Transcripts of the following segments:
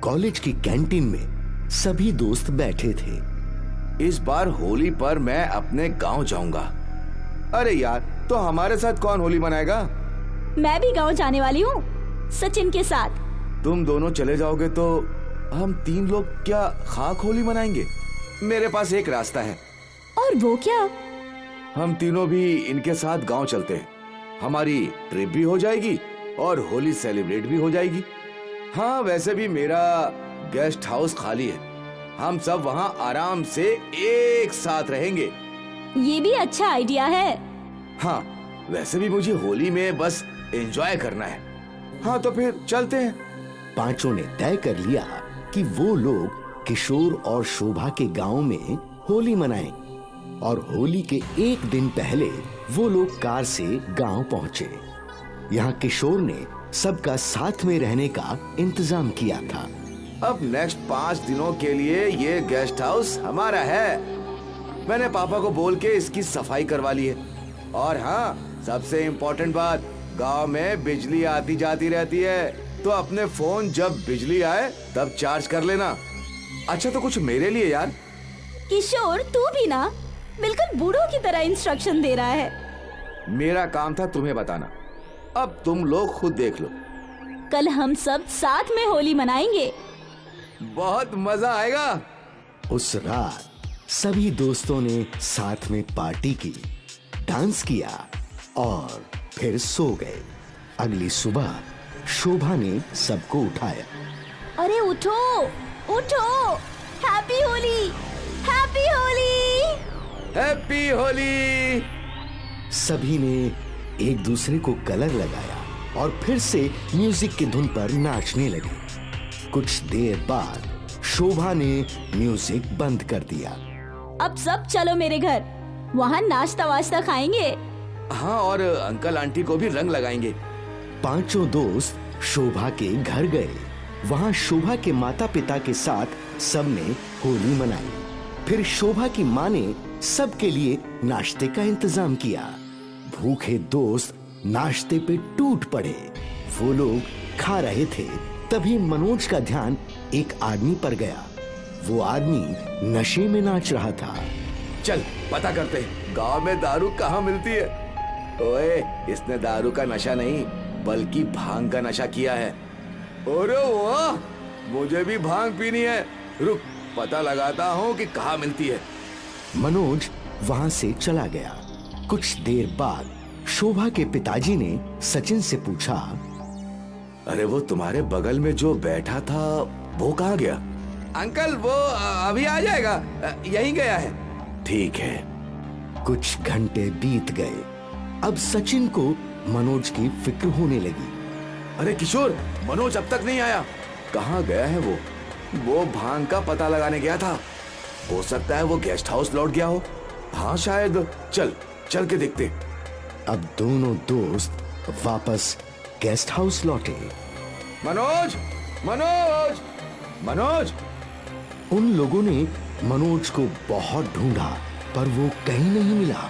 College की canteen में सभी दोस्त बैठे थे। इस बार होली पर मैं अपने गांव जाऊंगा। अरे यार, तो हमारे साथ कौन होली मनाएगा? मैं भी गांव जाने वाली हूँ, सचिन के साथ। तुम दोनों चले जाओगे तो हम 3 लोग क्या खाक होली मनाएंगे? मेरे पास एक रास्ता है। और वो क्या? हम तीनों भी इनके साथ गांव चलते हैं। हमारी ट्रिप भी हो जाएगी और होली सेलिब्रेट भी हो जाएगी। हाँ, वैसे भी मेरा गेस्ट हाउस खाली है। हम सब वहाँ आराम से एक साथ रहेंगे। ये भी अच्छा आइडिया है। हाँ, वैसे भी मुझे होली में बस एंजॉय करना है। हाँ, तो फिर चलते हैं। पांचों ने तय कर लिया कि वो लोग किशोर और शोभा के गांव में होली मनाएं और होली के एक दिन पहले वो लोग कार से गांव पहुंचे। यहाँ किशोर ने सबका साथ में रहने का इंतजाम किया था। अब नेक्स्ट 5 दिनों के लिए ये गेस्ट हाउस हमारा है। मैंने पापा को बोल के इसकी सफाई करवा ली है। और हाँ, सबसे इम्पोर्टेंट बात, गांव में बिजली आती जाती रहती है, तो अपने फोन जब बिजली आए तब चार्ज कर लेना। अच्छा, तो कुछ मेरे लिए यार। किशोर, तू भी ना बिल्कुल बूढ़ों की तरह इंस्ट्रक्शन दे रहा है। मेरा काम था तुम्हें बताना, अब तुम लोग खुद देख लो। कल हम सब साथ में होली मनाएंगे। बहुत मजा आएगा। उस रात सभी दोस्तों ने साथ में पार्टी की, डांस किया और फिर सो गए। अगली सुबह शोभा ने सबको उठाया। अरे उठो उठो, happy Holi, happy Holi, happy Holi. सभी ने एक दूसरे को कलर लगाया और फिर से म्यूजिक की धुन पर नाचने लगे। कुछ देर बाद शोभा ने म्यूजिक बंद कर दिया। अब सब चलो मेरे घर, वहाँ नाश्ता वाश्ता खाएंगे। हाँ, और अंकल आंटी को भी रंग लगाएंगे। पांचों दोस्त शोभा के घर गए। वहाँ शोभा के माता पिता के साथ सबने होली मनाई। फिर शोभा की माँ ने सबके लिए नाश्ते का इंतजाम किया। भूखे दोस्त नाश्ते पे टूट पड़े। वो लोग खा रहे थे, तभी मनोज का ध्यान एक आदमी पर गया। वो आदमी नशे में नाच रहा था। चल पता करते हैं, गांव में दारू कहाँ मिलती है। ओए, इसने दारू का नशा नहीं बल्कि भांग का नशा किया है। अरे वाह, मुझे भी भांग पीनी है। रुक, पता लगाता हूँ कि कहाँ मिलती है। मनोज वहाँ से चला गया। कुछ देर बाद शोभा के पिताजी ने सचिन से पूछा, अरे वो तुम्हारे बगल में जो बैठा था वो कहाँ गया? अंकल, वो अभी आ जाएगा, यहीं गया है। ठीक है। कुछ घंटे बीत गए। अब सचिन को मनोज की फिक्र होने लगी। अरे किशोर, मनोज अब तक नहीं आया। कहाँ गया है वो? वो भांग का पता लगाने गया था। हो सकता है वो गेस्ट हाउस लौट गया हो। हाँ शायद। चल के देखते। अब दोनों दोस्त वापस गेस्ट हाउस लौटे। मनोज, मनोज, मनोज। उन लोगों ने मनोज को बहुत ढूंढा, पर वो कहीं नहीं मिला।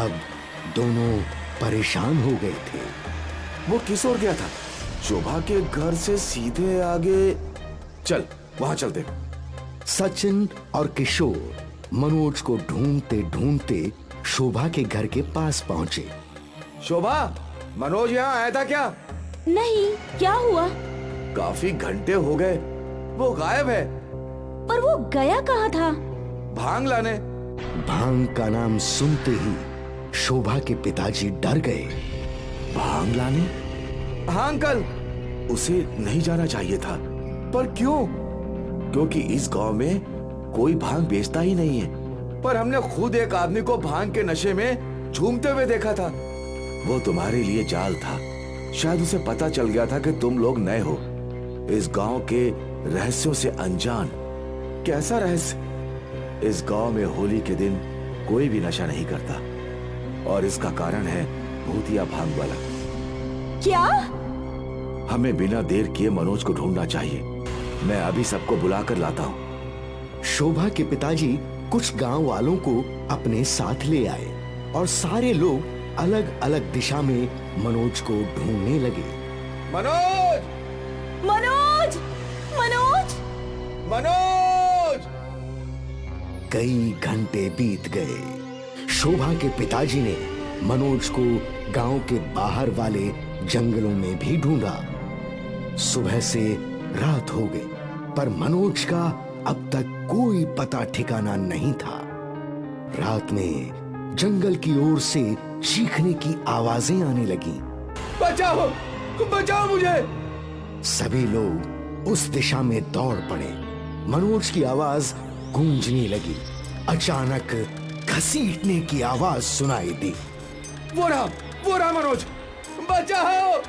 अब दोनों परेशान हो गए थे। वो किस ओर गया था? शोभा के घर से सीधे आगे। चल वहां चलते। सचिन और किशोर मनोज को ढूंढते ढूंढते शोभा के घर के पास पहुंचे। शोभा, मनोज यहाँ आया था क्या? नहीं, क्या हुआ? काफी घंटे हो गए, वो गायब है। पर वो गया कहाँ था? भांग लाने। भांग का नाम सुनते ही शोभा के पिताजी डर गए। भांग लाने? हाँ अंकल, उसे नहीं जाना चाहिए था। पर क्यों? क्योंकि इस गांव में कोई भांग बेचता ही नहीं है। पर हमने खुद एक आदमी को भांग के नशे में झूमते हुए देखा था। वो तुम्हारे लिए जाल था। शायद उसे पता चल गया था कि तुम लोग नए हो, इस गांव के रहस्यों से अनजान। कैसा रहस्य? इस गांव में होली के दिन कोई भी नशा नहीं करता, और इसका कारण है भूतिया भांग वाला। क्या? हमें बिना देर किए मनोज को ढूंढना चाहिए। मैं अभी सबको बुलाकर लाता हूँ। शोभा के पिताजी कुछ गांव वालों को अपने साथ ले आए और सारे लोग अलग अलग दिशा में मनोज को ढूंढने लगे। मनोज! मनोज! मनोज! मनोज! कई घंटे बीत गए। शोभा के पिताजी ने मनोज को गांव के बाहर वाले जंगलों में भी ढूंढा। सुबह से रात हो गई, पर मनोज का अब तक कोई पता ठिकाना नहीं था। रात में जंगल की ओर से चीखने की आवाजें आने लगी। बचाओ, बचाओ मुझे! सभी लोग उस दिशा में दौड़ पड़े। मनोज की आवाज गूंजने लगी। अचानक घसीटने की आवाज सुनाई दी। वो रहा मनोज! बचाओ!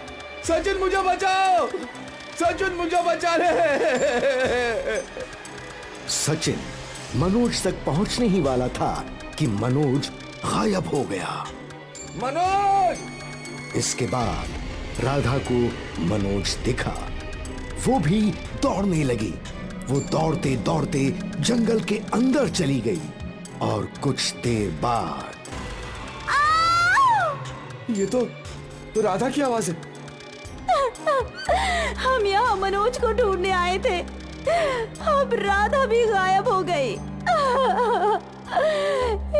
सचिन मुझे बचाओ! सचिन मुझे बचा ले! सचिन मनोज तक पहुंचने ही वाला था कि मनोज गायब हो गया। मनोज! इसके बाद राधा को मनोज दिखा। वो भी दौड़ने लगी। वो दौड़ते दौड़ते जंगल के अंदर चली गई और कुछ देर बाद ये तो राधा की आवाज है। हम यहाँ मनोज को ढूंढने आए थे। अब राधा भी गायब हो गई।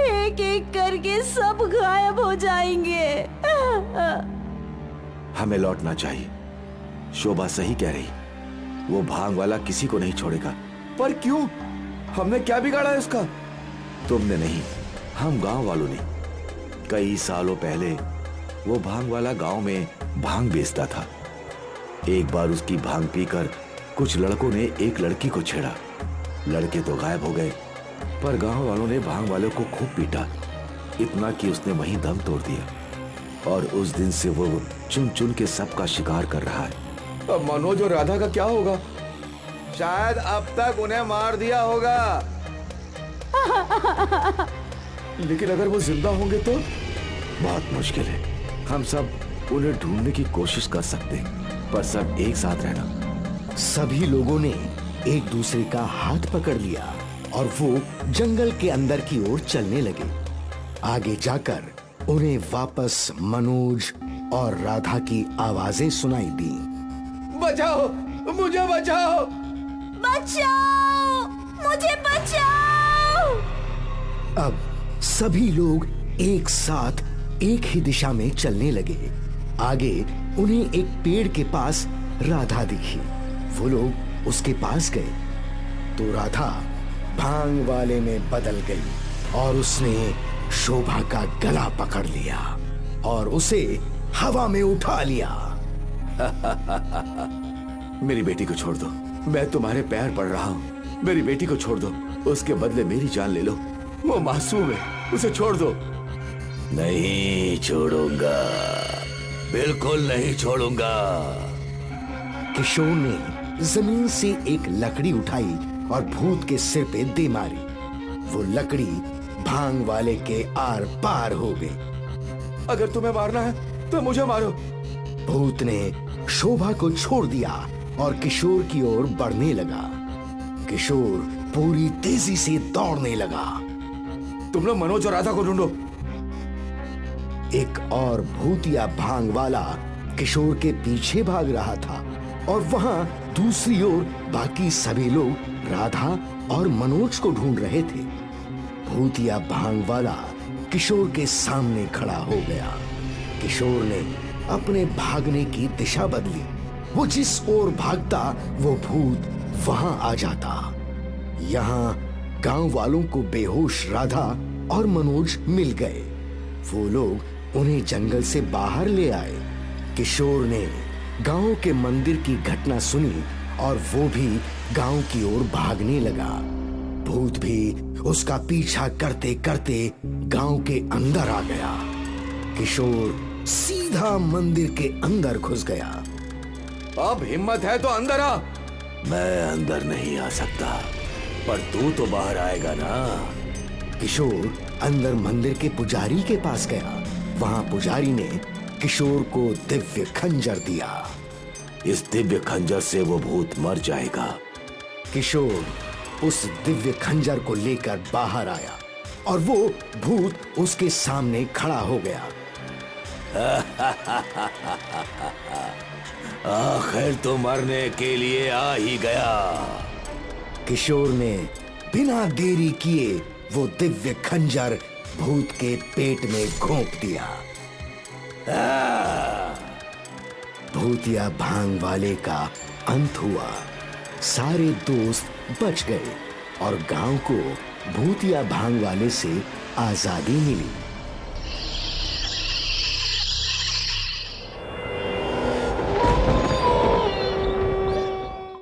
एक एक करके सब गायब हो जाएंगे। हमें लौटना चाहिए। शोभा सही कह रही, वो भांग वाला किसी को नहीं छोड़ेगा। पर क्यों? हमने क्या बिगाड़ा है उसका? तुमने नहीं, हम गांव वालों ने। कई सालों पहले वो भांग वाला गांव में भांग बेचता था। एक बार उसकी भांग पीकर कुछ लड़कों ने एक लड़की को छेड़ा। लड़के तो गायब हो गए, पर गांव वालों ने भांग वाले को खूब पीटा, इतना कि उसने वहीं दम तोड़ दिया। और उस दिन से वो चुन चुन के सबका शिकार कर रहा है। अब मनोज और राधा का क्या होगा? शायद अब तक उन्हें मार दिया होगा। लेकिन अगर वो जिंदा होंगे तो बहुत मुश्किल है। हम सब उन्हें ढूंढने की कोशिश कर सकते हैं, पर सब एक साथ रहना। सभी लोगों ने एक दूसरे का हाथ पकड़ लिया और वो जंगल के अंदर की ओर चलने लगे। आगे जाकर उन्हें वापस मनोज और राधा की आवाजें सुनाई दी। बचाओ, मुझे बचाओ! बचाओ! मुझे बचाओ! अब सभी लोग एक साथ एक ही दिशा में चलने लगे। आगे उन्हें एक पेड़ के पास राधा दिखी। वो लोग उसके पास गए तो राधा भांग वाले में बदल गई और उसने शोभा का गला पकड़ लिया और उसे हवा में उठा लिया। मेरी बेटी को छोड़ दो, मैं तुम्हारे पैर पड़ रहा हूँ। मेरी बेटी को छोड़ दो, उसके बदले मेरी जान ले लो। वो मासूम है, उसे छोड़ दो। नहीं छोड़ूंगा, बिल्कुल नहीं छोड़ूंगा। किशोर ने जमीन से एक लकड़ी उठाई और भूत के सिर पे दे मारी। वो लकड़ी भांग वाले के आर पार हो गई। अगर तुम्हें मारना है तो मुझे मारो। भूत ने शोभा को छोड़ दिया और किशोर की ओर बढ़ने लगा। किशोर पूरी तेजी से दौड़ने लगा। तुम लोग मनोज और राधा को ढूंढो। एक और भूतिया भांग वाला किशोर के पीछे भाग रहा था और वहां दूसरी ओर बाकी सभी लोग राधा और मनोज को ढूंढ रहे थे। भूतिया भांग वाला किशोर के सामने खड़ा हो गया। किशोर ने अपने भागने की दिशा बदली। वो जिस ओर भागता वो भूत वहां आ जाता। यहाँ गांव वालों को बेहोश राधा और मनोज मिल गए। वो लोग उन्हें जंगल से बाहर ले आए। किशोर ने गांव के मंदिर की घटना सुनी और वो भी गांव की ओर भागने लगा। भूत भी उसका पीछा करते करते गांव के अंदर आ गया। किशोर सीधा मंदिर के अंदर घुस गया। अब हिम्मत है तो अंदर आ। मैं अंदर नहीं आ सकता, पर तू तो बाहर आएगा ना। किशोर अंदर मंदिर के पुजारी के पास गया। वहां पुजारी ने किशोर को दिव्य खंजर दिया। इस दिव्य खंजर से वो भूत मर जाएगा। किशोर उस दिव्य खंजर को लेकर बाहर आया और वो भूत उसके सामने खड़ा हो गया। आखिर तो मरने के लिए आ ही गया। किशोर ने बिना देरी किए वो दिव्य खंजर भूत के पेट में घोंप दिया। भूतिया भांग वाले का अंत हुआ। सारे दोस्त बच गए और गांव को भूतिया भांग वाले से आजादी मिली।